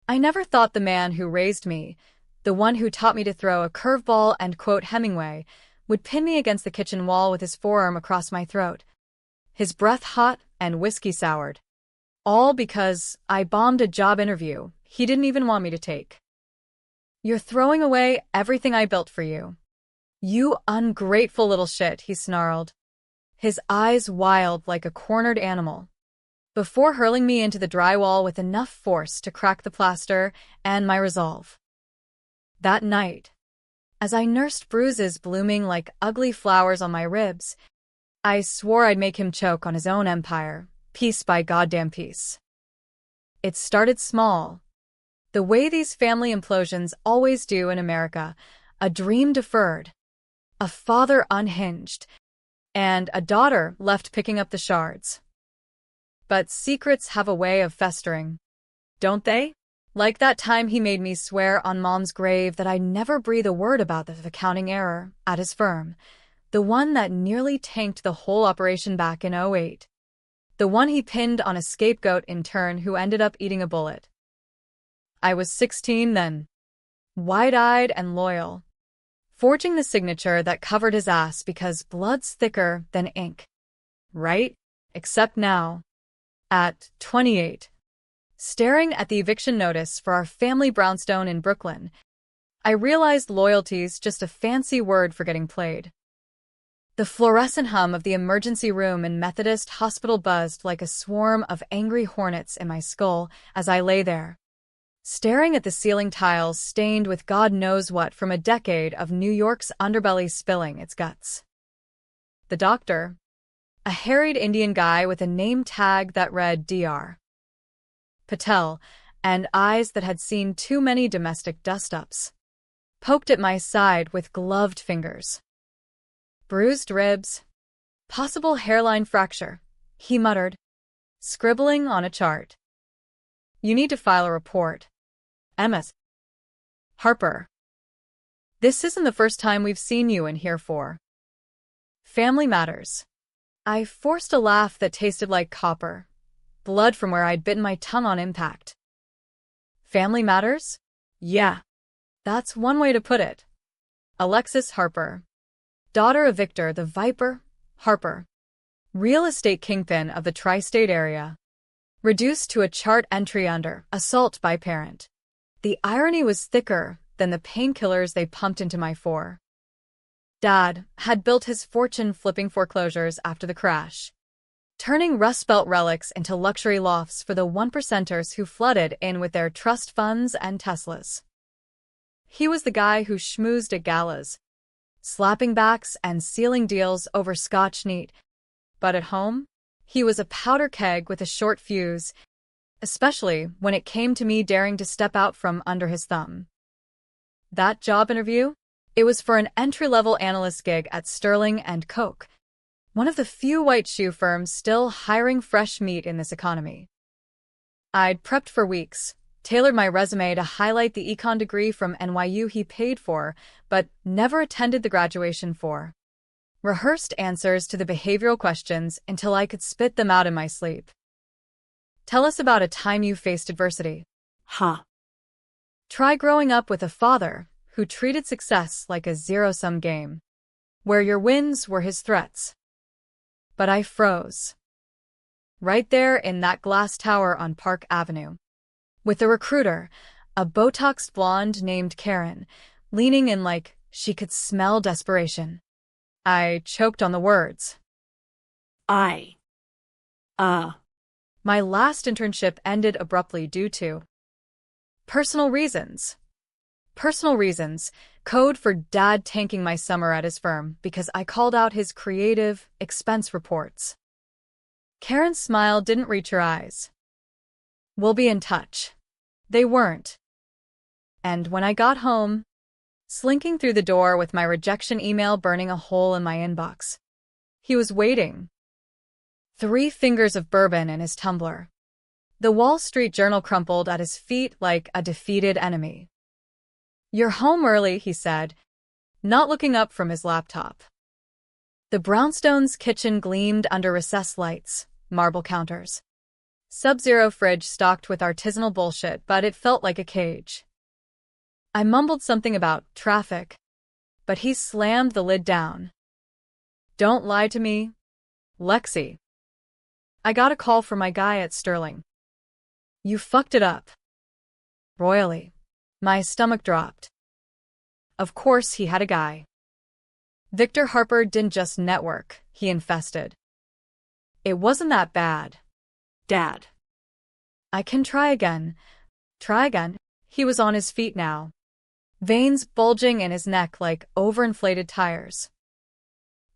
I never thought the man who raised me, the one who taught me to throw a curveball and quote Hemingway, would pin me against the kitchen wall with his forearm across my throat, his breath hot and whiskey soured. All because I bombed a job interview he didn't even want me to take. "You're throwing away everything I built for you. You ungrateful little shit," he snarled, his eyes wild like a cornered animal, before hurling me into the drywall with enough force to crack the plaster and my resolve. That night, as I nursed bruises blooming like ugly flowers on my ribs, I swore I'd make him choke on his own empire, piece by goddamn piece. It started small, the way these family implosions always do in America: a dream deferred, a father unhinged, and a daughter left picking up the shards. But secrets have a way of festering, don't they? Like that time he made me swear on Mom's grave that I'd never breathe a word about the accounting error at his firm, the one that nearly tanked the whole operation back in '08. The one he pinned on a scapegoat intern who ended up eating a bullet. I was 16 then, wide-eyed and loyal, forging the signature that covered his ass because blood's thicker than ink. Right? Except now, at 28, staring at the eviction notice for our family brownstone in Brooklyn, I realized loyalty's just a fancy word for getting played. The fluorescent hum of the emergency room in Methodist Hospital buzzed like a swarm of angry hornets in my skull as I lay there, staring at the ceiling tiles stained with God knows what from a decade of New York's underbelly spilling its guts. The doctor, a harried Indian guy with a name tag that read Dr. Patel and eyes that had seen too many domestic dust-ups, poked at my side with gloved fingers. "Bruised ribs. Possible hairline fracture," he muttered, scribbling on a chart. "You need to file a report. Ms. Harper. This isn't the first time we've seen you in here for family matters." I forced a laugh that tasted like copper, blood from where I'd bitten my tongue on impact. Family matters? Yeah, that's one way to put it. Alexis Harper, daughter of Victor the Viper Harper, real estate kingpin of the tri-state area, reduced to a chart entry under assault by parent. The irony was thicker than the painkillers they pumped into my fore. Dad had built his fortune flipping foreclosures after the crash, turning Rust Belt relics into luxury lofts for the one-percenters who flooded in with their trust funds and Teslas. He was the guy who schmoozed at galas, slapping backs and sealing deals over Scotch neat. But at home, he was a powder keg with a short fuse, especially when it came to me daring to step out from under his thumb. That job interview? It was for an entry-level analyst gig at Sterling & Koch, one of the few white shoe firms still hiring fresh meat in this economy. I'd prepped for weeks, tailored my resume to highlight the econ degree from NYU he paid for, but never attended the graduation for. Rehearsed answers to the behavioral questions until I could spit them out in my sleep. Tell us about a time you faced adversity. Huh. Try growing up with a father who treated success like a zero-sum game, where your wins were his threats. But I froze. Right there in that glass tower on Park Avenue, with a recruiter, a Botoxed blonde named Karen, leaning in like she could smell desperation. I choked on the words. My last internship ended abruptly due to personal reasons. Personal reasons, code for Dad tanking my summer at his firm because I called out his creative expense reports. Karen's smile didn't reach her eyes. "We'll be in touch." They weren't. And when I got home, slinking through the door with my rejection email burning a hole in my inbox, he was waiting. 3 fingers of bourbon in his tumbler. The Wall Street Journal crumpled at his feet like a defeated enemy. "You're home early," he said, not looking up from his laptop. The brownstone's kitchen gleamed under recessed lights, marble counters, Sub-Zero fridge stocked with artisanal bullshit, but it felt like a cage. I mumbled something about traffic, but he slammed the lid down. Don't lie to me, Lexi. I got a call from my guy at Sterling. You fucked it up. Royally. My stomach dropped. Of course he had a guy. Victor Harper didn't just network, he infested. It wasn't that bad. Dad. I can try again. Try again. He was on his feet now. Veins bulging in his neck like overinflated tires.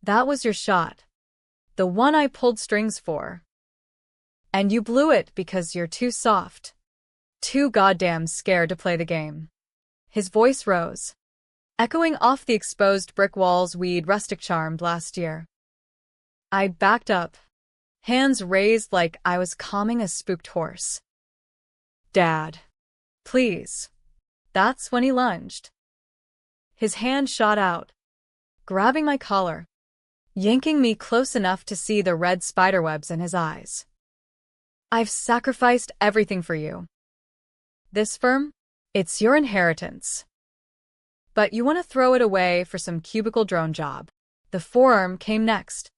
That was your shot. The one I pulled strings for. And you blew it because you're too soft. Too goddamn scared to play the game. His voice rose, echoing off the exposed brick walls we'd rustic charmed last year. I backed up, hands raised like I was calming a spooked horse. Dad. Please. That's when he lunged. His hand shot out, grabbing my collar, yanking me close enough to see the red spiderwebs in his eyes. I've sacrificed everything for you. This firm? It's your inheritance. But you want to throw it away for some cubicle drone job. The forearm came next,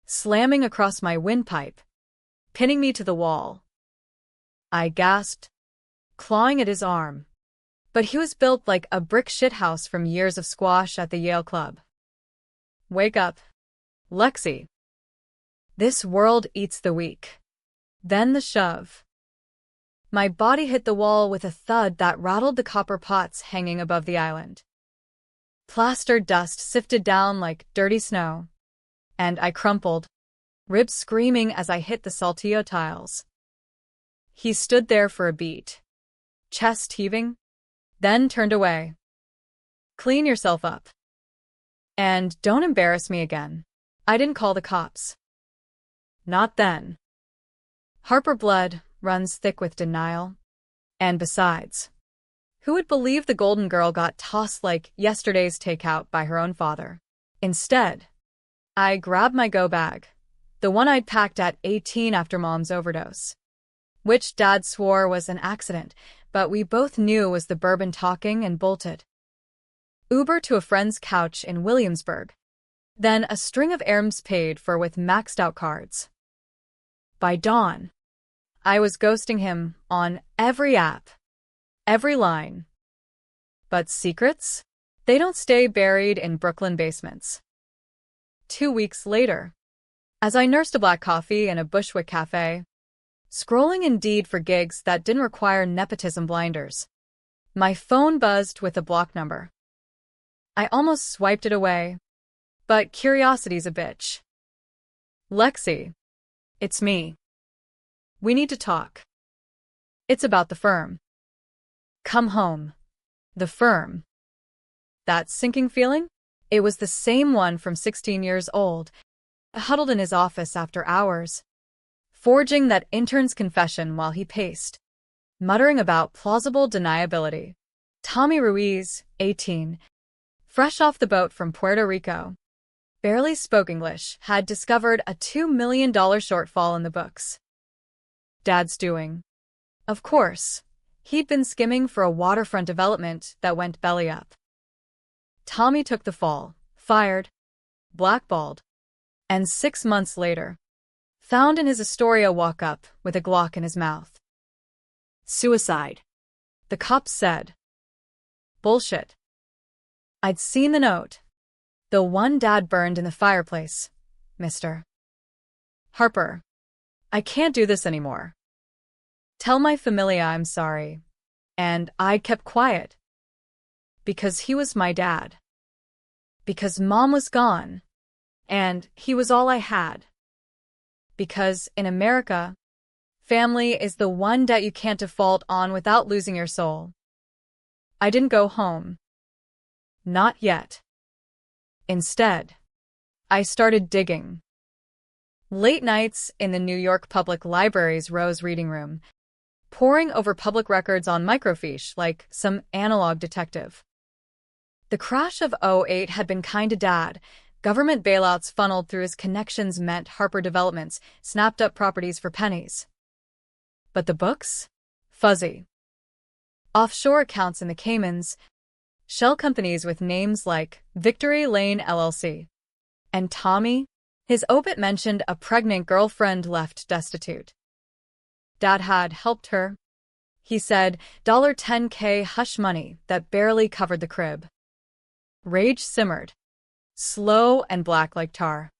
slamming across my windpipe, pinning me to the wall. I gasped, clawing at his arm. But he was built like a brick shithouse from years of squash at the Yale Club. Wake up, Lexi. This world eats the weak. Then the shove. My body hit the wall with a thud that rattled the copper pots hanging above the island. Plastered dust sifted down like dirty snow, and I crumpled, ribs screaming as I hit the saltillo tiles. He stood there for a beat, chest heaving, then turned away. Clean yourself up. And don't embarrass me again. I didn't call the cops. Not then. Harper blood runs thick with denial. And besides, who would believe the golden girl got tossed like yesterday's takeout by her own father? Instead, I grabbed my go bag, the one I'd packed at 18 after Mom's overdose, which Dad swore was an accident, but we both knew was the bourbon talking, and bolted. Uber to a friend's couch in Williamsburg. Then a string of errands paid for with maxed-out cards. By dawn, I was ghosting him on every app, every line. But secrets? They don't stay buried in Brooklyn basements. 2 weeks later, as I nursed a black coffee in a Bushwick cafe, scrolling Indeed for gigs that didn't require nepotism blinders, my phone buzzed with a block number. I almost swiped it away, but curiosity's a bitch. Lexi. It's me. We need to talk. It's about the firm. Come home. The firm. That sinking feeling? It was the same one from 16 years old, huddled in his office after hours, forging that intern's confession while he paced, muttering about plausible deniability. Tommy Ruiz, 18, fresh off the boat from Puerto Rico, barely spoke English, had discovered a $2 million shortfall in the books. Dad's doing. Of course, he'd been skimming for a waterfront development that went belly up. Tommy took the fall, fired, blackballed, and 6 months later, found in his Astoria walk-up with a Glock in his mouth. Suicide. The cops said. Bullshit. I'd seen the note. The one Dad burned in the fireplace, Mr. Harper. I can't do this anymore. Tell my familia I'm sorry. And I kept quiet. Because he was my dad. Because Mom was gone. And he was all I had. Because in America, family is the one debt you can't default on without losing your soul. I didn't go home. Not yet. Instead, I started digging. Late nights in the New York Public Library's Rose Reading Room, poring over public records on microfiche like some analog detective. The crash of '08 had been kind to Dad. Government bailouts funneled through his connections meant Harper Developments snapped up properties for pennies. But the books? Fuzzy. Offshore accounts in the Caymans, shell companies with names like Victory Lane LLC. And Tommy? His obit mentioned a pregnant girlfriend left destitute. Dad had helped her. He said $10K hush money that barely covered the crib. Rage simmered, slow and black like tar.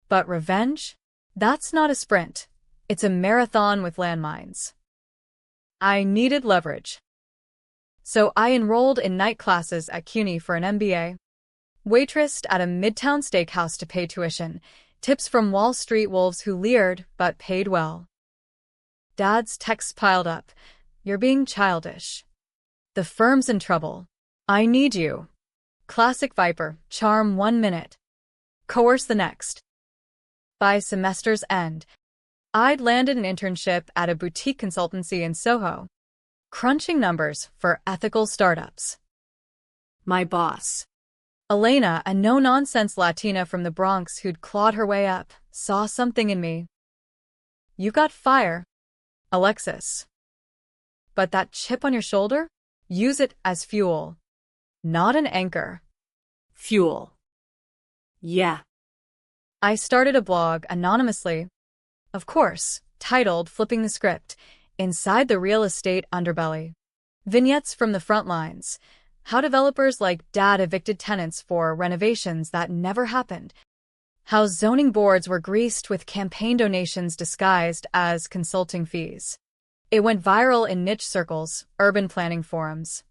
But revenge? That's not a sprint. It's a marathon with landmines. I needed leverage. So I enrolled in night classes at CUNY for an MBA, waitressed at a midtown steakhouse to pay tuition, tips from Wall Street wolves who leered but paid well. Dad's texts piled up. You're being childish. The firm's in trouble. I need you. Classic Viper, charm 1 minute, coerce the next. By semester's end, I'd landed an internship at a boutique consultancy in Soho, crunching numbers for ethical startups. My boss. Elena, a no-nonsense Latina from the Bronx who'd clawed her way up, saw something in me. You got fire, Alexis. But that chip on your shoulder? Use it as fuel, not an anchor. Fuel. Yeah. I started a blog anonymously, of course, titled Flipping the Script, Inside the Real Estate Underbelly. Vignettes from the front lines. How developers like Dad evicted tenants for renovations that never happened. How zoning boards were greased with campaign donations disguised as consulting fees. It went viral in niche circles, urban planning forums.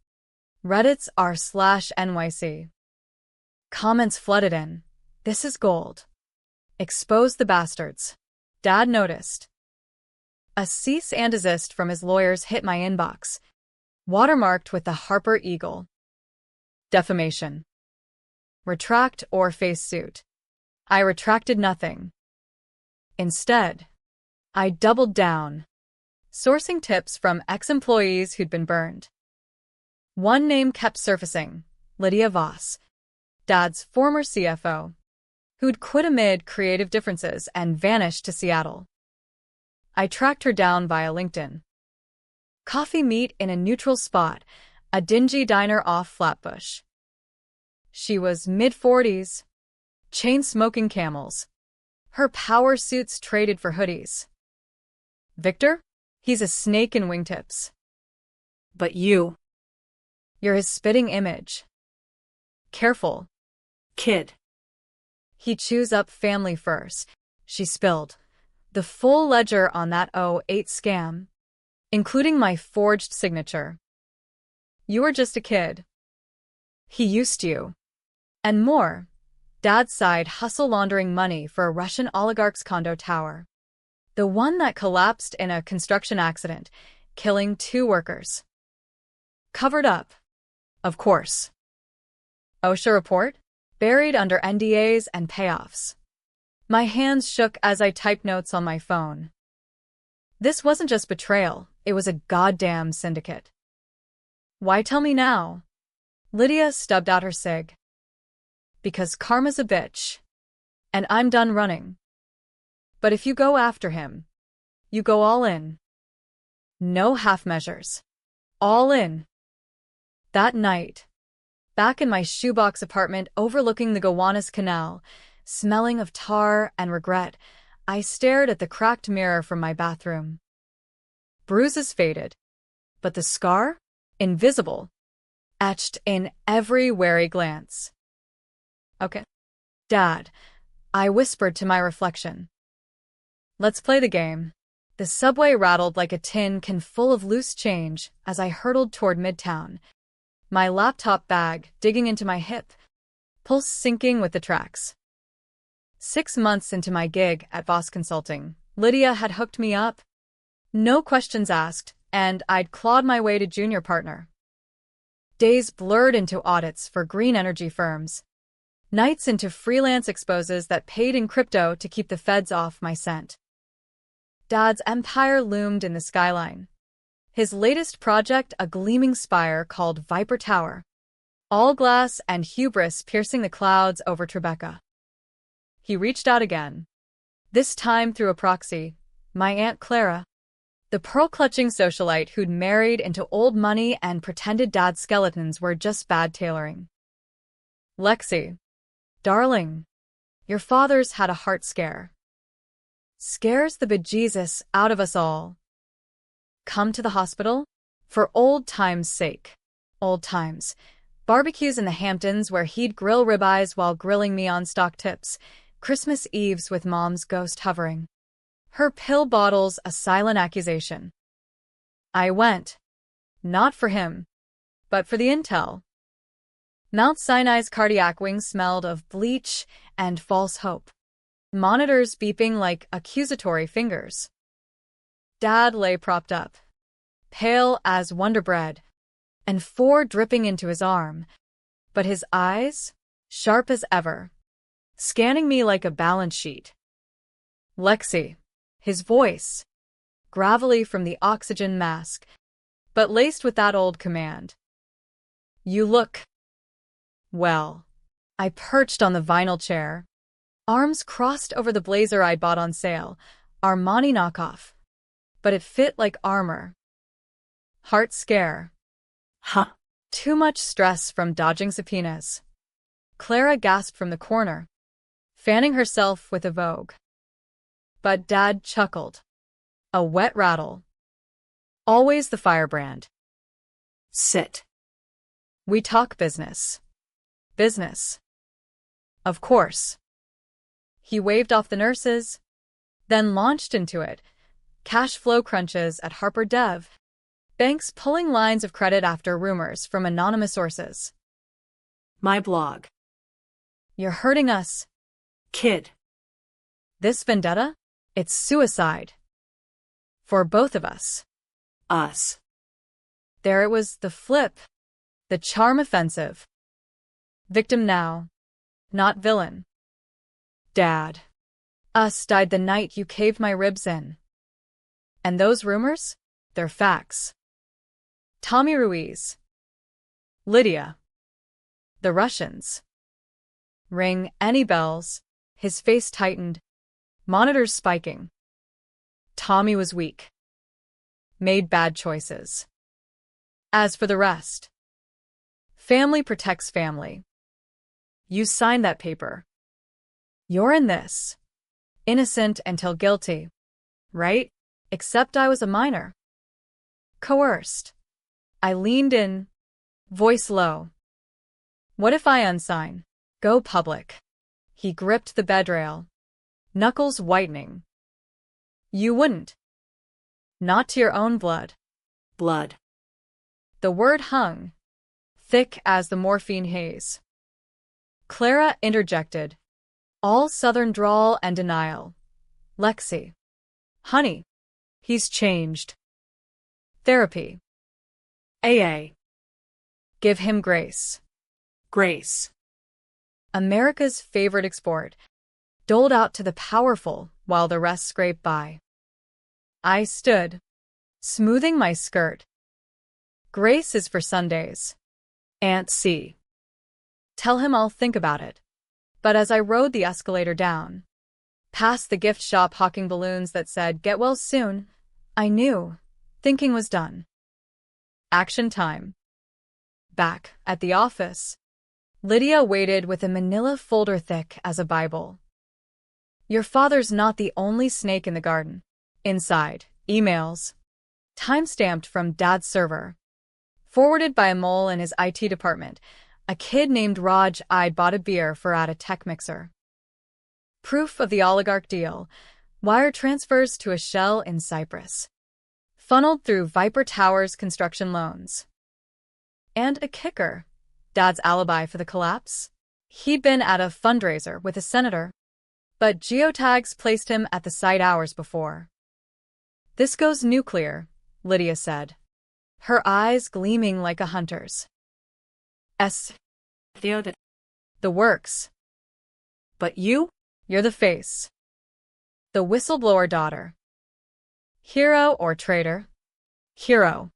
Reddit's r/NYC. Comments flooded in. This is gold. Expose the bastards. Dad noticed. A cease and desist from his lawyers hit my inbox, watermarked with the Harper Eagle. Defamation. Retract or face suit. I retracted nothing. Instead, I doubled down, sourcing tips from ex-employees who'd been burned. One name kept surfacing, Lydia Voss, Dad's former CFO, who'd quit amid creative differences and vanished to Seattle. I tracked her down via LinkedIn. Coffee meet in a neutral spot, a dingy diner off Flatbush. She was mid-40s, chain-smoking Camels. Her power suits traded for hoodies. Victor? He's a snake in wingtips. But you're his spitting image. Careful. Kid. He chews up family first. She spilled the full ledger on that '08 scam, including my forged signature. You were just a kid. He used you. And more. Dad's side hustle laundering money for a Russian oligarch's condo tower. The one that collapsed in a construction accident, killing 2 workers. Covered up. Of course. OSHA report? Buried under NDAs and payoffs. My hands shook as I typed notes on my phone. This wasn't just betrayal, it was a goddamn syndicate. Why tell me now? Lydia stubbed out her cig. Because karma's a bitch. And I'm done running. But if you go after him, you go all in. No half measures. All in. That night, back in my shoebox apartment overlooking the Gowanus Canal, smelling of tar and regret, I stared at the cracked mirror from my bathroom. Bruises faded, but the scar? Invisible. Etched in every wary glance. Okay. Dad, I whispered to my reflection. Let's play the game. The subway rattled like a tin can full of loose change as I hurtled toward Midtown, my laptop bag digging into my hip, pulse syncing with the tracks. 6 months into my gig at Voss Consulting, Lydia had hooked me up. No questions asked, and I'd clawed my way to junior partner. Days blurred into audits for green energy firms. Nights into freelance exposes that paid in crypto to keep the feds off my scent. Dad's empire loomed in the skyline. His latest project a gleaming spire called Viper Tower. All glass and hubris piercing the clouds over Tribeca. He reached out again. This time through a proxy, my Aunt Clara. The pearl-clutching socialite who'd married into old money and pretended dad's skeletons were just bad tailoring. Lexi. Darling. Your father's had a heart scare. Scares the bejesus out of us all. Come to the hospital? For old times' sake. Old times. Barbecues in the Hamptons where he'd grill ribeyes while grilling me on stock tips. Christmas Eves with Mom's ghost hovering. Her pill bottles a silent accusation. I went. Not for him, but for the intel. Mount Sinai's cardiac wing smelled of bleach and false hope. Monitors beeping like accusatory fingers. Dad lay propped up, pale as Wonder Bread, and 4 dripping into his arm, but his eyes, sharp as ever, scanning me like a balance sheet. Lexi. His voice, gravelly from the oxygen mask, but laced with that old command. You look. Well. I perched on the vinyl chair, arms crossed over the blazer I'd bought on sale, Armani knockoff, but it fit like armor. Heart scare. Huh. Too much stress from dodging subpoenas. Clara gasped from the corner, fanning herself with a Vogue. But Dad chuckled. A wet rattle. Always the firebrand. Sit. We talk business. Business. Of course. He waved off the nurses, then launched into it. Cash flow crunches at Harper Dev. Banks pulling lines of credit after rumors from anonymous sources. My blog. You're hurting us. Kid. This vendetta? It's suicide. For both of us. Us. There it was, the flip. The charm offensive. Victim now. Not villain. Dad. Us died the night you caved my ribs in. And those rumors? They're facts. Tommy Ruiz. Lydia. The Russians. Ring any bells. His face tightened. Monitors spiking. Tommy was weak. Made bad choices. As for the rest. Family protects family. You signed that paper. You're in this. Innocent until guilty. Right? Except I was a minor. Coerced. I leaned in, voice low. What if I unsign? Go public. He gripped the bedrail, knuckles whitening. You wouldn't. Not to your own blood. Blood. The word hung, thick as the morphine haze. Clara interjected, all southern drawl and denial. Lexi. Honey. He's changed. Therapy. AA. Give him grace. Grace. America's favorite export, doled out to the powerful while the rest scraped by. I stood, smoothing my skirt. Grace is for Sundays. Aunt C. Tell him I'll think about it. But as I rode the escalator down, past the gift shop hawking balloons that said, get well soon, I knew, thinking was done. Action time. Back at the office, Lydia waited with a manila folder thick as a Bible. Your father's not the only snake in the garden. Inside, emails. Timestamped from Dad's server. Forwarded by a mole in his IT department, a kid named Raj I'd bought a beer for at a tech mixer. Proof of the oligarch deal. Wire transfers to a shell in Cyprus. Funneled through Viper Towers construction loans. And a kicker. Dad's alibi for the collapse? He'd been at a fundraiser with a senator, but geotags placed him at the site hours before. This goes nuclear, Lydia said, her eyes gleaming like a hunter's. The works. But you're the face. The whistleblower daughter. Hero or traitor? Hero.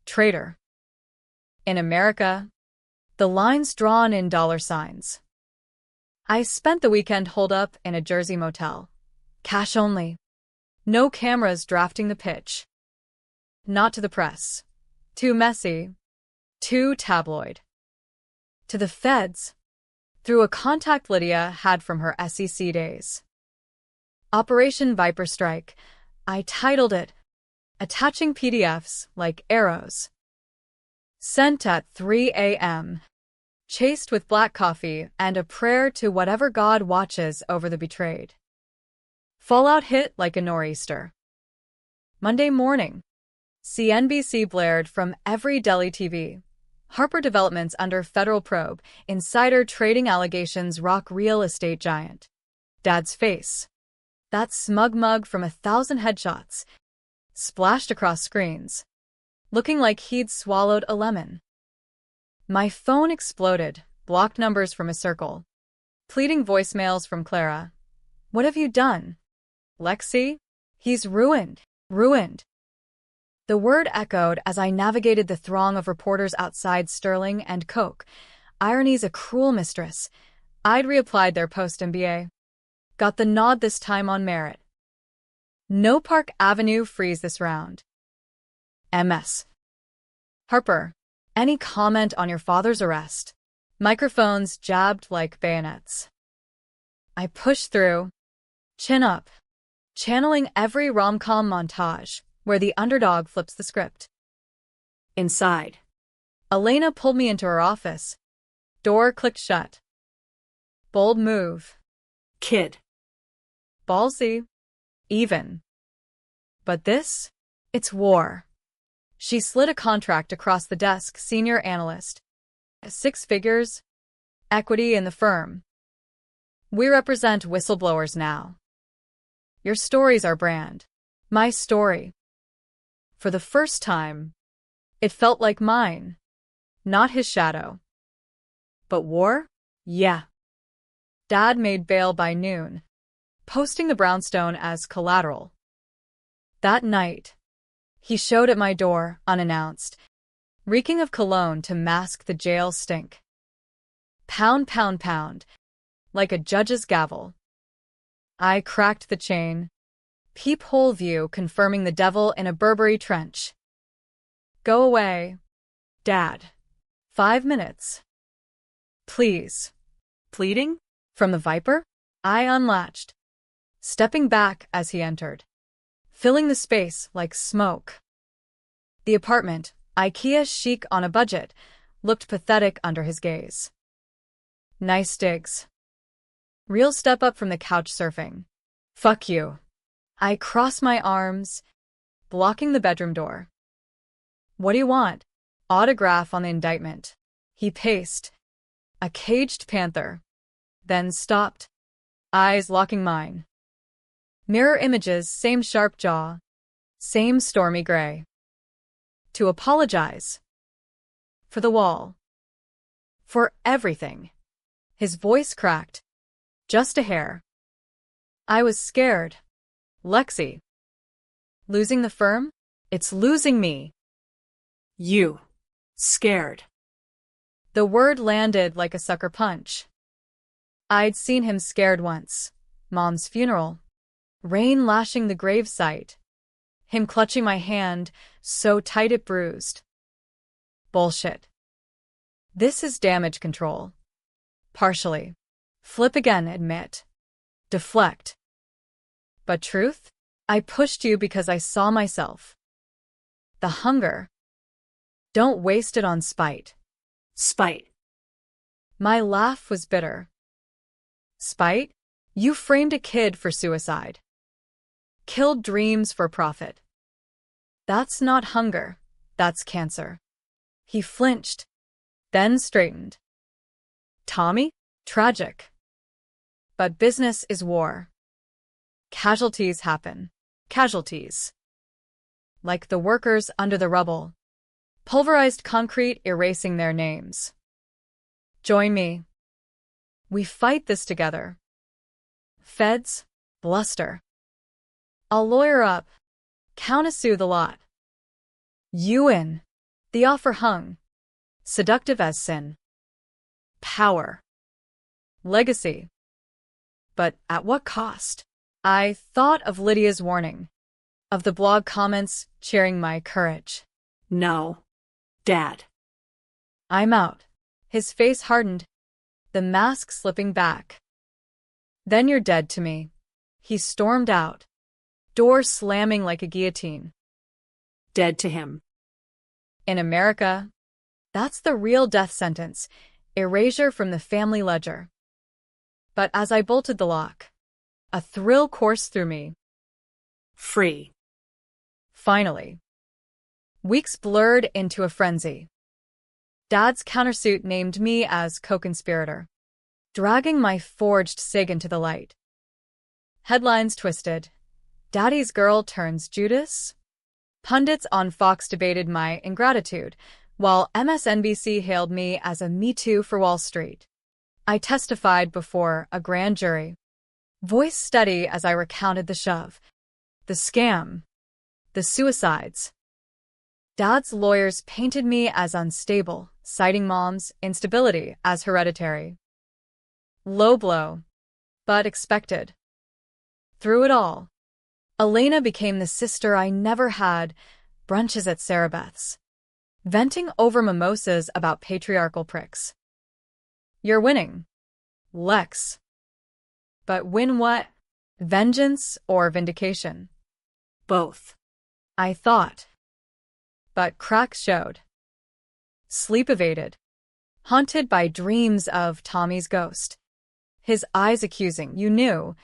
Traitor. In America, the line's drawn in dollar signs. I spent the weekend holed up in a Jersey motel. Cash only. No cameras drafting the pitch. Not to the press. Too messy. Too tabloid. To the feds. Through a contact Lydia had from her SEC days. Operation Viper Strike. I titled it, attaching PDFs like arrows. Sent at 3 a.m. Chased with black coffee and a prayer to whatever God watches over the betrayed. Fallout hit like a nor'easter. Monday morning. CNBC blared from every Delhi TV. Harper developments under federal probe. Insider trading allegations rock real estate giant. Dad's face. That smug mug from 1,000 headshots. Splashed across screens. Looking like he'd swallowed a lemon. My phone exploded, blocked numbers from a circle. Pleading voicemails from Clara. What have you done? Lexi? He's ruined. Ruined. The word echoed as I navigated the throng of reporters outside Sterling and Coke. Irony's a cruel mistress. I'd reapplied their post-MBA. Got the nod this time on merit. No Park Avenue freeze this round. MS. Harper, any comment on your father's arrest? Microphones jabbed like bayonets. I pushed through, chin up, channeling every rom-com montage where the underdog flips the script. Inside. Elena pulled me into her office. Door clicked shut. Bold move. Kid. Ballsy. Even. But this? It's war. She slid a contract across the desk, senior analyst. 6 figures. Equity in the firm. We represent whistleblowers now. Your story's our brand. My story. For the first time, it felt like mine, not his shadow. But war? Yeah. Dad made bail by noon, posting the brownstone as collateral. That night, he showed at my door, unannounced, reeking of cologne to mask the jail stink. Pound, pound, pound, like a judge's gavel. I cracked the chain. Peephole view confirming the devil in a Burberry trench. Go away, Dad. 5 minutes. Please. Pleading? From the Viper? I unlatched, stepping back as he entered, filling the space like smoke. The apartment, IKEA chic on a budget, looked pathetic under his gaze. Nice digs. Real step up from the couch surfing. Fuck you. I cross my arms, blocking the bedroom door. What do you want? Autograph on the indictment. He paced, a caged panther, then stopped, eyes locking mine. Mirror images, same sharp jaw, same stormy gray. To apologize. For the wall. For everything. His voice cracked. Just a hair. I was scared. Lexi. Losing the firm? It's losing me. You. Scared. The word landed like a sucker punch. I'd seen him scared once. Mom's funeral. Rain lashing the gravesite. Him clutching my hand, so tight it bruised. Bullshit. This is damage control. Partially. Flip again, admit. Deflect. But truth? I pushed you because I saw myself. The hunger. Don't waste it on spite. Spite. My laugh was bitter. Spite? You framed a kid for suicide. Killed dreams for profit. That's not hunger, that's cancer. He flinched, then straightened. Tommy? Tragic. But business is war. Casualties happen. Casualties. Like the workers under the rubble. Pulverized concrete erasing their names. Join me. We fight this together. Feds, bluster. I'll lawyer up. Countersue the lot. You in. The offer hung. Seductive as sin. Power. Legacy. But at what cost? I thought of Lydia's warning. Of the blog comments cheering my courage. No. Dad. I'm out. His face hardened, the mask slipping back. Then you're dead to me. He stormed out, door slamming like a guillotine. Dead to him. In America, that's the real death sentence, erasure from the family ledger. But as I bolted the lock, a thrill coursed through me. Free. Finally. Weeks blurred into a frenzy. Dad's countersuit named me as co-conspirator, dragging my forged SIG into the light. Headlines twisted. Daddy's girl turns Judas? Pundits on Fox debated my ingratitude, while MSNBC hailed me as a Me Too for Wall Street. I testified before a grand jury, voice steady as I recounted the shove, the scam, the suicides. Dad's lawyers painted me as unstable, citing Mom's instability as hereditary. Low blow, but expected. Through it all, Elena became the sister I never had, brunches at Sarah Beth's, venting over mimosas about patriarchal pricks. You're winning, Lex. But win what? Vengeance or vindication? Both. I thought. But cracks showed. Sleep evaded, haunted by dreams of Tommy's ghost. His eyes accusing, you knew.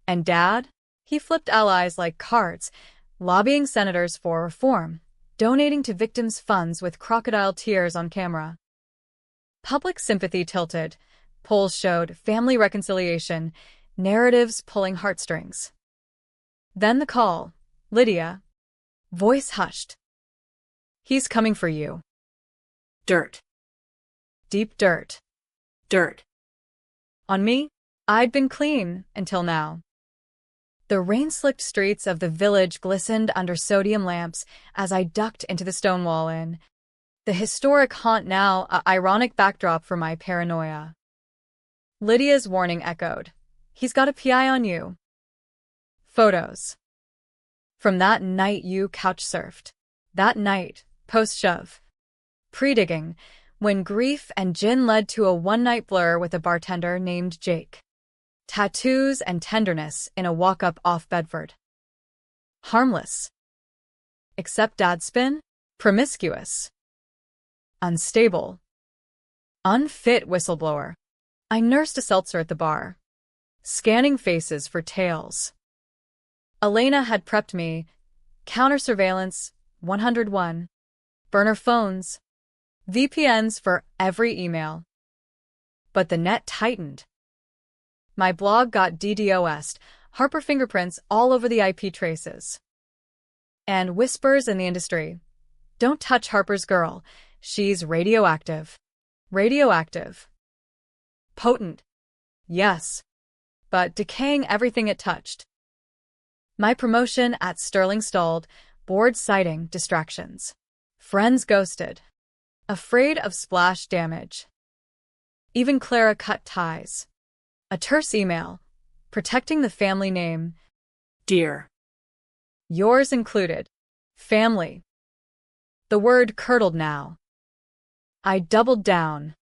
And Dad? He flipped allies like cards, lobbying senators for reform, donating to victims' funds with crocodile tears on camera. Public sympathy tilted. Polls showed family reconciliation, narratives pulling heartstrings. Then the call. Lydia. Voice hushed. He's coming for you. Dirt. Deep dirt. Dirt. On me? I'd been clean until now. The rain-slicked streets of the village glistened under sodium lamps as I ducked into the Stonewall Inn. The historic haunt now an ironic backdrop for my paranoia. Lydia's warning echoed. He's got a PI on you. Photos. From that night you couch-surfed. That night, post-shove. Pre-digging, when grief and gin led to a one-night blur with a bartender named Jake. Tattoos and tenderness in a walk-up off Bedford. Harmless. Except Dad's spin? Promiscuous. Unstable. Unfit whistleblower. I nursed a seltzer at the bar, scanning faces for tales. Elena had prepped me. Counter-surveillance, 101. Burner phones. VPNs for every email. But the net tightened. My blog got DDoS'd, Harper fingerprints all over the IP traces. And whispers in the industry. Don't touch Harper's girl. She's radioactive. Radioactive. Potent. Yes. But decaying everything it touched. My promotion at Sterling stalled, board citing distractions. Friends ghosted. Afraid of splash damage. Even Clara cut ties. A terse email, protecting the family name. Dear. Yours included. Family. The word curdled now. I doubled down.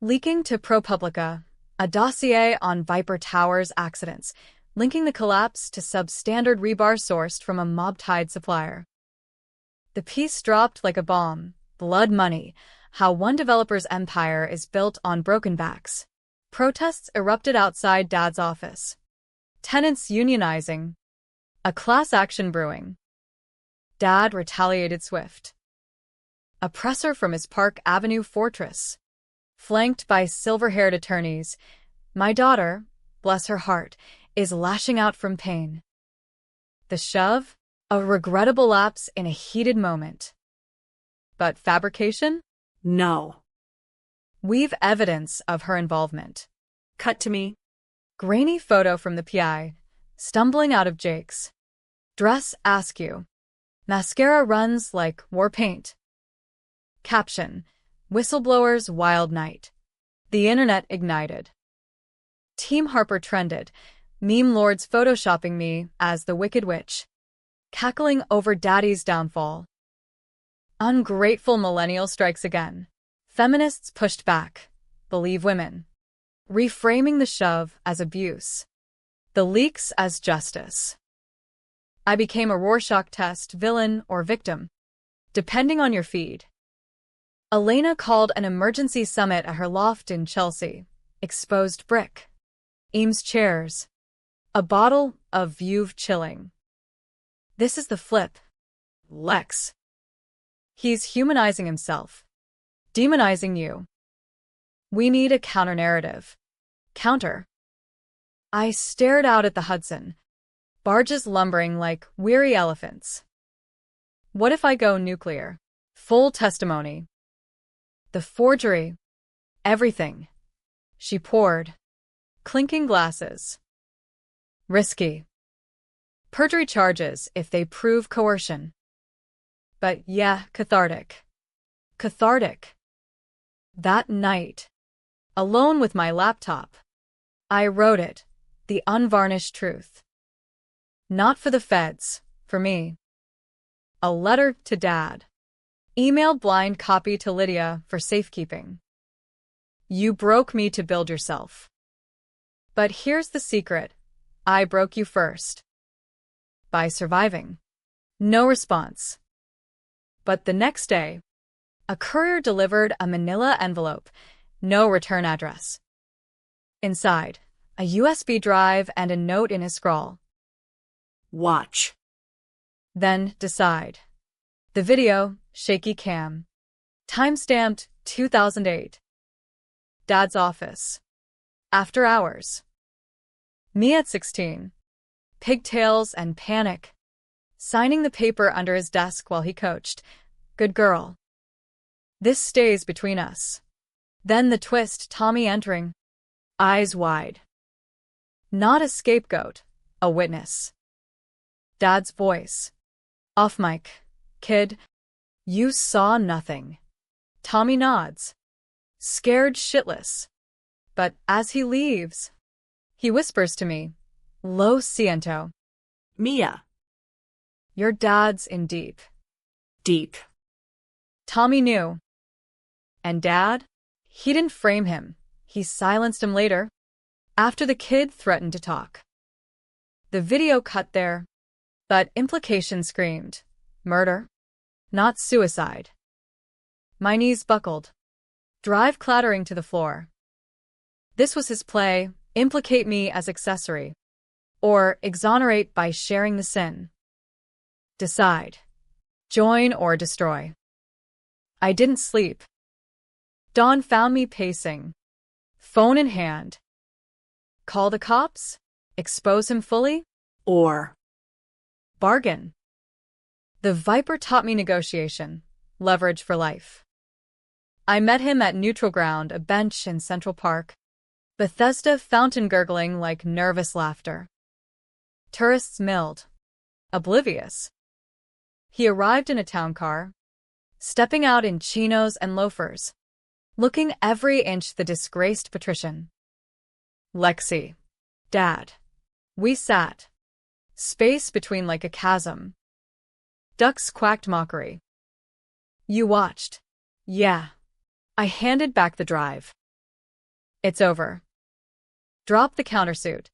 Leaking to ProPublica, a dossier on Viper Towers accidents, linking the collapse to substandard rebar sourced from a mob-tied supplier. The piece dropped like a bomb. Blood money. How one developer's empire is built on broken backs. Protests erupted outside Dad's office. Tenants unionizing. A class action brewing. Dad retaliated swift. A presser from his Park Avenue fortress. Flanked by silver-haired attorneys, my daughter, bless her heart, is lashing out from pain. The shove? A regrettable lapse in a heated moment. But fabrication? No. We've evidence of her involvement. Cut to me. Grainy photo from the PI, stumbling out of Jake's dress askew. Mascara runs like war paint. Caption: Whistleblower's wild night. The internet ignited. Team Harper trended, meme lords photoshopping me as the Wicked Witch. cackling over daddy's downfall. Ungrateful millennial strikes again. Feminists pushed back. Believe women. Reframing the shove as abuse. The leaks as justice. I became a Rorschach test, villain or victim, depending on your feed. Elena called an emergency summit at her loft in Chelsea. Exposed brick. Eames chairs. A bottle of Veuve chilling. This is the flip. Lex. He's humanizing himself. Demonizing you. We need a counter-narrative. Counter. I stared out at the Hudson. Barges lumbering like weary elephants. What if I go nuclear? Full testimony. The forgery. Everything. She poured. Clinking glasses. Risky. Perjury charges if they prove coercion. But yeah, cathartic. Cathartic. That night, alone with my laptop, I wrote it, the unvarnished truth. Not for the feds, for me. A letter to Dad. Emailed blind copy to Lydia for safekeeping. You broke me to build yourself. But here's the secret. I broke you first. By surviving. No response. But the next day, a courier delivered a manila envelope, no return address. Inside, a USB drive and a note in his scrawl. Watch. Then decide. The video, shaky cam. Timestamped 2008. Dad's office. After hours. Me at 16. Pigtails and panic. Signing the paper under his desk while he coached. Good girl. This stays between us. Then the twist, Tommy entering. Eyes wide. Not a scapegoat, a witness. Dad's voice. Off mic. Kid, you saw nothing. Tommy nods. Scared shitless. But as he leaves, he whispers to me, Lo siento. Mia. Your dad's in deep. Deep. Tommy knew. And Dad? He didn't frame him. He silenced him later, after the kid threatened to talk. The video cut there, but implication screamed. Murder? Not suicide. My knees buckled. Drive clattering to the floor. This was his play, implicate me as accessory. Or exonerate by sharing the sin. Decide. Join or destroy. I didn't sleep. Dawn found me pacing. Phone in hand. Call the cops? Expose him fully? Or bargain. The Viper taught me negotiation, leverage for life. I met him at neutral ground, a bench in Central Park. Bethesda fountain gurgling like nervous laughter. Tourists milled. Oblivious. He arrived in a town car, stepping out in chinos and loafers, looking every inch the disgraced patrician. Lexi. Dad. We sat. Space between like a chasm. Ducks quacked mockery. You watched. Yeah. I handed back the drive. It's over. Drop the countersuit.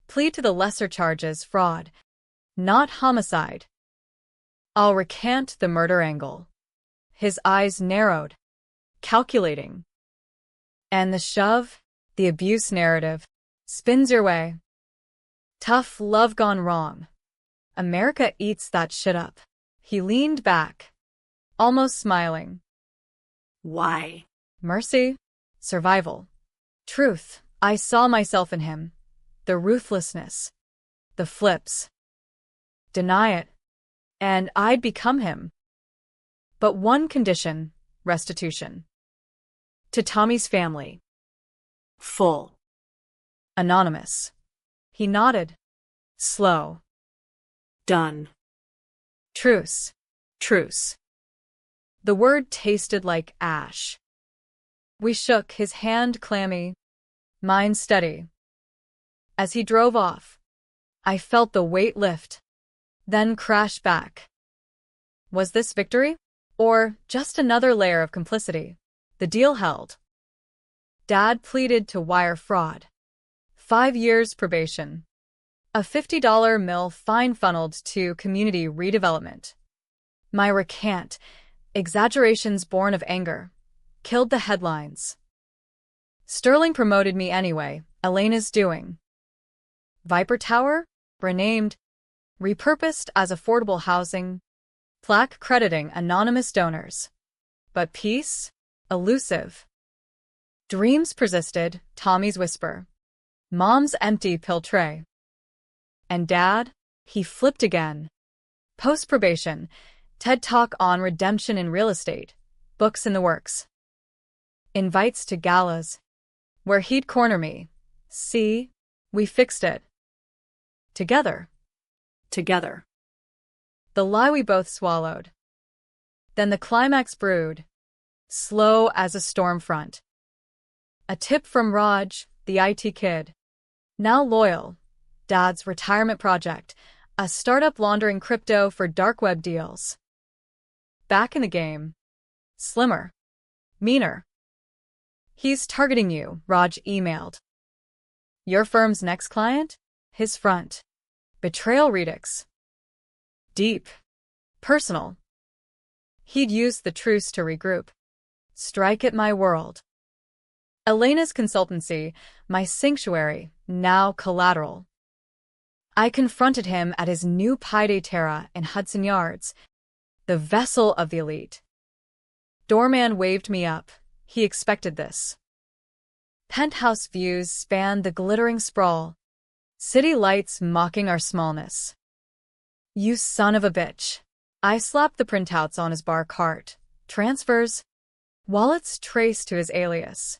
Plead to the lesser charges, fraud, not homicide. I'll recant the murder angle. His eyes narrowed, calculating. And the shove, the abuse narrative, spins your way. Tough love gone wrong. America eats that shit up. He leaned back, almost smiling. why? Mercy, survival. Truth, I saw myself in him. The ruthlessness. The flips. Deny it. And I'd become him. But one condition, restitution. To Tommy's family. Full. Anonymous. He nodded. Slow. Done. Truce. Truce. The word tasted like ash. We shook, his hand clammy, mine steady. As he drove off, I felt the weight lift. then crash back. Was this victory? Or just another layer of complicity? The deal held. Dad pleaded to wire fraud. 5 years probation. A $50 mil fine funneled to community redevelopment. My recant, exaggerations born of anger, killed the headlines. Sterling promoted me anyway, Elena's doing. Viper Tower? Renamed. Repurposed as affordable housing. Plaque crediting anonymous donors. But peace? Elusive. Dreams persisted, Tommy's whisper. Mom's empty pill tray. And Dad? He flipped again. Post-probation, TED Talk on redemption in real estate, books in the works. Invites to galas, where he'd corner me. See? We fixed it. Together. Together. The lie we both swallowed. Then the climax brewed, slow as a storm front. A tip from Raj, the IT kid. Now loyal. Dad's retirement project, a startup laundering crypto for dark web deals. Back in the game. Slimmer. Meaner. He's targeting you, Raj emailed. Your firm's next client? His front. Betrayal redux. Deep. Personal. He'd used the truce to regroup. Strike at my world. Elena's consultancy, my sanctuary, now collateral. I confronted him at his new Pied Terra in Hudson Yards, the vessel of the elite. Doorman waved me up. He expected this. Penthouse views spanned the glittering sprawl, city lights mocking our smallness. You son of a bitch. I slapped the printouts on his bar cart. Transfers. Wallets traced to his alias.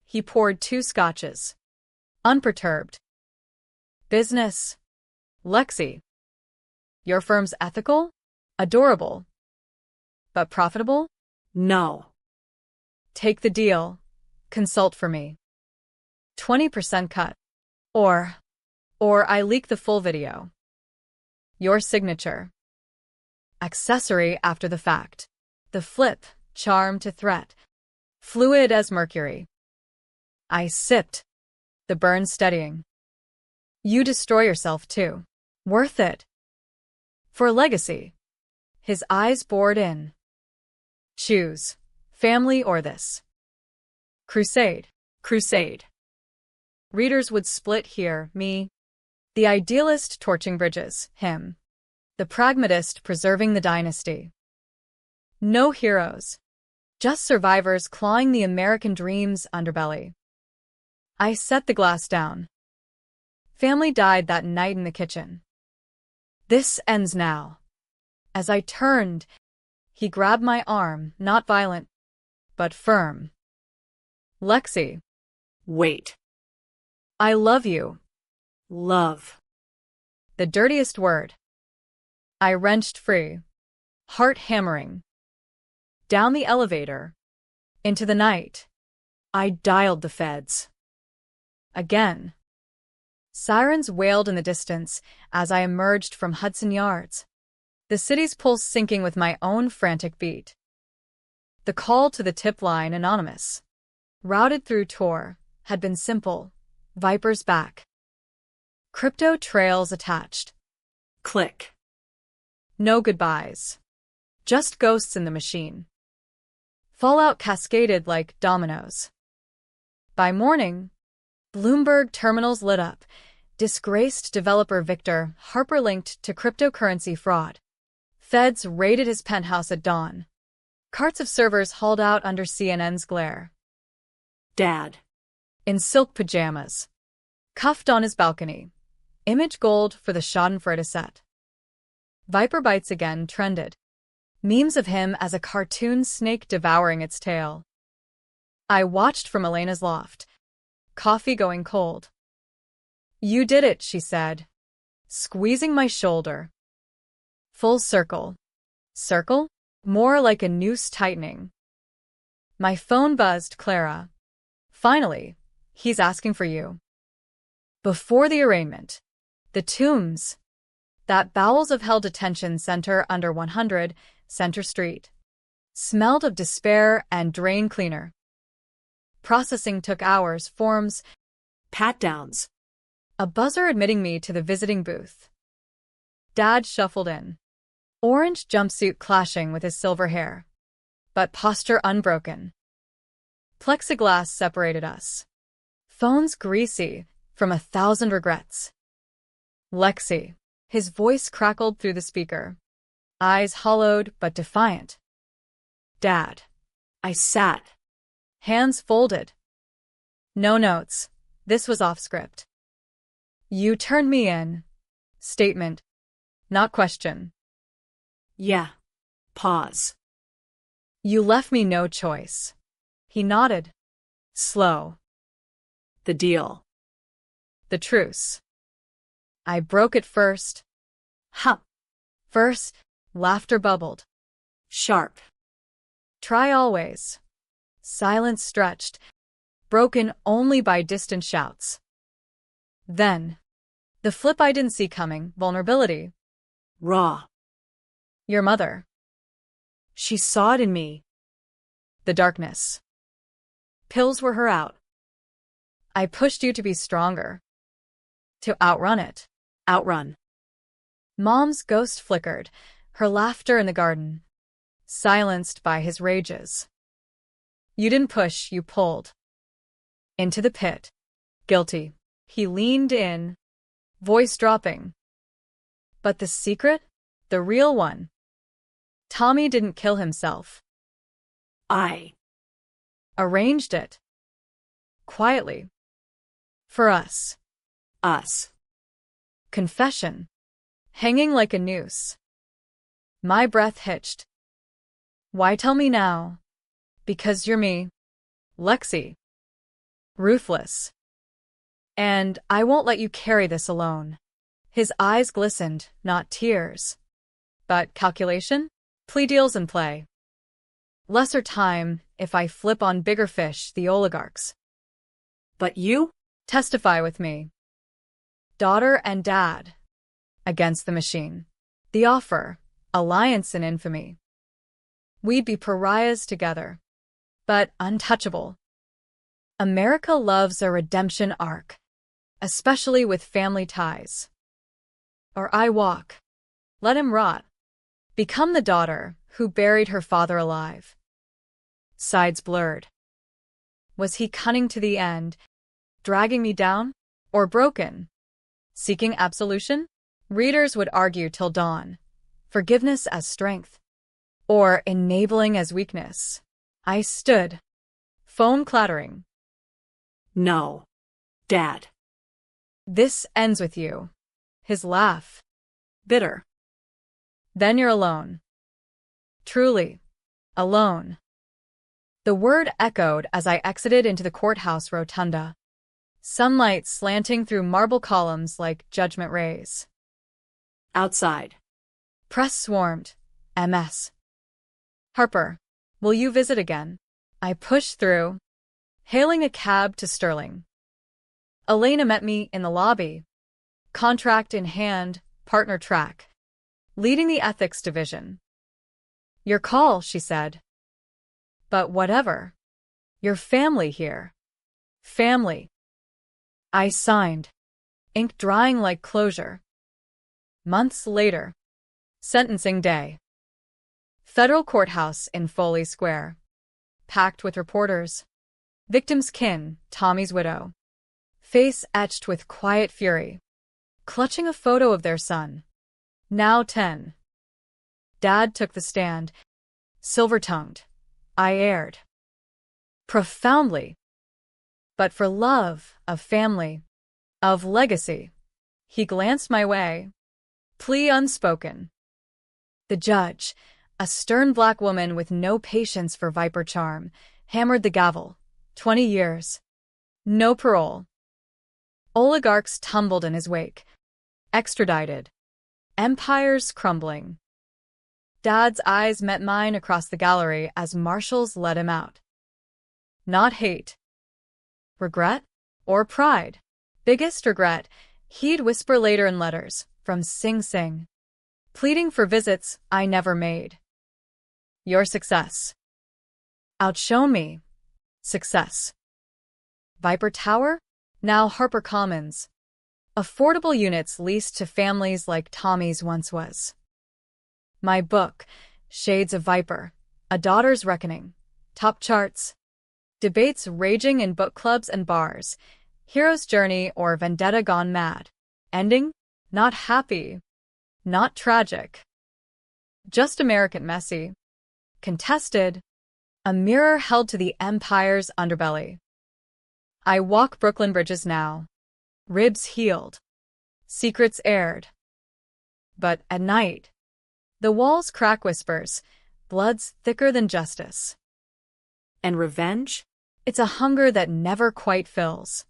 He poured 2 scotches. Unperturbed. Business. Lexi. Your firm's ethical? Adorable. But profitable? No. Take the deal. Consult for me. 20% cut. Or I leak the full video. Your signature. Accessory after the fact. The flip, charm to threat. Fluid as mercury. I sipped. The burn steadying. You destroy yourself too. Worth it. For legacy. His eyes bored in. Choose. Family or this. Crusade. Crusade. Readers would split here, me. The idealist torching bridges, him. The pragmatist preserving the dynasty. No heroes. Just survivors clawing the American dream's underbelly. I set the glass down. Family died that night in the kitchen. This ends now. As I turned, he grabbed my arm, not violent, but firm. Lexi. Wait. I love you. Love. The dirtiest word. I wrenched free, heart hammering. Down the elevator. Into the night. I dialed the feds. Again. Sirens wailed in the distance as I emerged from Hudson Yards, the city's pulse syncing with my own frantic beat. The call to the tip line, anonymous, routed through Tor, had been simple. Viper's back. Crypto trails attached. Click. No goodbyes. Just ghosts in the machine. Fallout cascaded like dominoes. By morning, Bloomberg terminals lit up. Disgraced developer Victor hyperlinked to cryptocurrency fraud. Feds raided his penthouse at dawn. Carts of servers hauled out under CNN's glare. Dad. In silk pajamas. Cuffed on his balcony. Image gold for the schadenfreude set. Viper Bites again trended. Memes of him as a cartoon snake devouring its tail. I watched from Elena's loft. Coffee going cold. You did it, she said, squeezing my shoulder. Full circle. Circle? More like a noose tightening. My phone buzzed. Clara. Finally, he's asking for you. Before the arraignment. The tombs. That bowels of hell detention center under 100, Center Street. Smelled of despair and drain cleaner. Processing took hours, forms, Pat-downs. a buzzer admitting me to the visiting booth. Dad shuffled in. Orange jumpsuit clashing with his silver hair. But posture unbroken. Plexiglass separated us. Phones greasy from 1,000 regrets. Lexi. His voice crackled through the speaker. Eyes hollowed but defiant. Dad. I sat. Hands folded. No notes. This was off script. You turned me in. Statement. Not question. Yeah. Pause. You left me no choice. He nodded. Slow. The deal. The truce. I broke it first. Huh. First, laughter bubbled. Sharp. Try always. Silence stretched, broken only by distant shouts. Then, the flip I didn't see coming, vulnerability. Raw. Your mother. She saw it in me. The darkness. Pills were her out. I pushed you to be stronger. To outrun it. Outrun. Mom's ghost flickered, her laughter in the garden. Silenced by his rages. You didn't push, you pulled. Into the pit. Guilty. He leaned in, voice dropping. But the secret? The real one. Tommy didn't kill himself. I Arranged it. Quietly. For us. Us. Confession. Hanging like a noose. My breath hitched. Why tell me now? Because you're me. Lexi. Ruthless. And I won't let you carry this alone. His eyes glistened, not tears. But calculation? Plea deals in play. Lesser time if I flip on bigger fish, the oligarchs. But you? Testify with me. Daughter and dad. Against the machine. The offer. Alliance in infamy. We'd be pariahs together. But untouchable. America loves a redemption arc. Especially with family ties. Or I walk. Let him rot. Become the daughter who buried her father alive. Sides blurred. Was he cunning to the end, dragging me down, or broken? Seeking absolution? Readers would argue till dawn. Forgiveness as strength. Or enabling as weakness. I stood. Phone clattering. No. Dad. This ends with you. His laugh. Bitter. Then you're alone. Truly. Alone. The word echoed as I exited into the courthouse rotunda. Sunlight slanting through marble columns like judgment rays. Outside. Press swarmed. MS. Harper, will you visit again? I pushed through, hailing a cab to Sterling. Elena met me in the lobby. Contract in hand, partner track. Leading the ethics division. Your call, she said. But whatever. Your family here. Family. I signed. Ink drying like closure. Months later. Sentencing day. Federal courthouse in Foley Square. Packed with reporters. Victim's kin, Tommy's widow. Face etched with quiet fury. Clutching a photo of their son. Now 10. Dad took the stand. Silver-tongued. I aired. Profoundly. But for love, of family, of legacy. He glanced my way. Plea unspoken. The judge, a stern black woman with no patience for viper charm, hammered the gavel. 20 years. No parole. Oligarchs tumbled in his wake. Extradited. Empires crumbling. Dad's eyes met mine across the gallery as marshals let him out. Not hate. Regret? Or pride? Biggest regret, he'd whisper later in letters, from Sing Sing. Pleading for visits I never made. Your success. Outshone me. Success. Viper Tower? Now Harper Commons. Affordable units leased to families like Tommy's once was. My book, Shades of Viper, A Daughter's Reckoning. Top charts. Debates raging in book clubs and bars. Hero's journey or vendetta gone mad. Ending? Not happy. Not tragic. Just American messy. Contested. A mirror held to the empire's underbelly. I walk Brooklyn bridges now. Ribs healed. Secrets aired. But at night, the walls crack whispers. Blood's thicker than justice. And revenge? It's a hunger that never quite fills.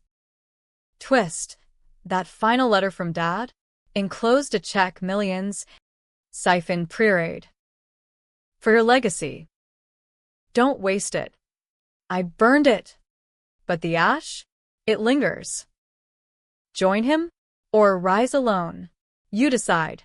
Twist. That final letter from Dad? Enclosed a check millions. Siphon prepaid. For your legacy. Don't waste it. I burned it. But the ash? It lingers. Join him? Or rise alone? You decide.